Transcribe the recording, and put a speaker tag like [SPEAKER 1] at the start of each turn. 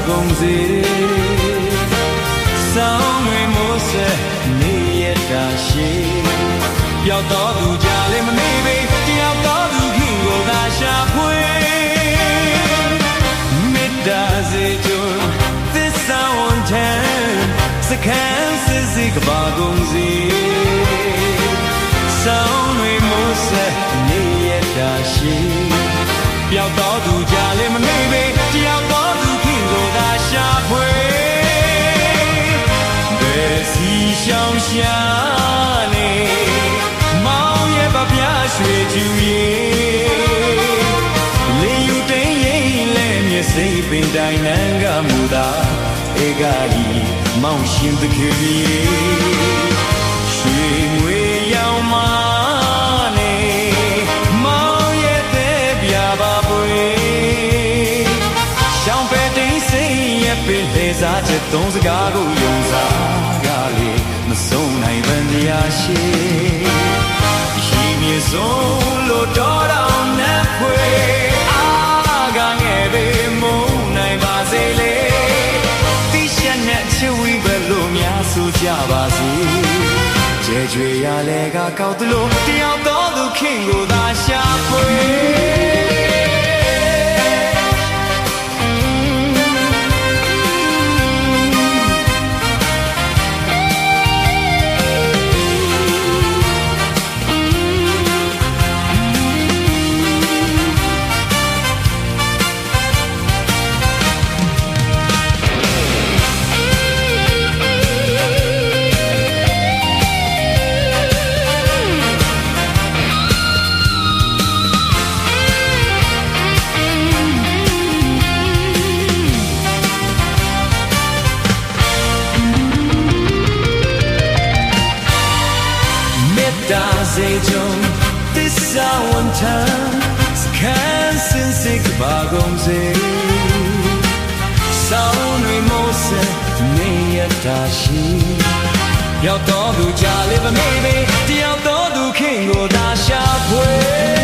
[SPEAKER 1] ကုန်စေဆောင်းတွေမိုးဆက်နေရတာရှိပျောက်တော်သူကြလည်းမမေ့ပေတယောက်တော်သူခင်ကိုသာရှာဖွေမေတ္တာစေကြုံသစ္စာဝန်ထမ်းစခန်းစစ်စစ်ကပါကုန်စေဆောင်းတွေမိုးဆက်နေရတာရှိပျောက်တော်သူကြလည်းမမေ့ပေတယောက်တော်သူခင်ကိုသာရှာဖွေဘယ်စီရှောင်ရှာနေမောင်ရဲ့ပပြရွှေကျူရဲ့လင်းယူတင်းရင်လဲမျက်စိပင်တိုင်းနန်းကမူသာဧကကြီးမောင်ရှင်သခင်ရွှေငွေရောင်မာနေမောင်ရဲ့တဲ့ပြပါပွေရှောင်းပဲတင်းစိတ်ရဲ့ပင်လေစားချက်သုံးစကားကိုယုံစားကလေးမဆုံးနိုင်ပန်တရားရှိရှိမြေဆုံးလို့တော်တော်နဲ့ဖွေအားကငယ်ပေမုန်းနိုင်ပါစေလေတိရှက်နဲ့ချစ်ဝီပဲလို့များဆိုကြပါစေကြဲကြွေရလဲကကောက်သလိုတယောက်တော်သူခင်ကိုသာရှာဖွေစေကြုံသစ္စာဝန်ထမ်းစခန်းစင်စစ်ကပါကုန်စေဆောင်းတွေမိုးဆက်နေရတာရှိရောက်တော်သူကြလေမမေ့ပေတယောက်တော်သူခင်ကိုသာရှာဖွေ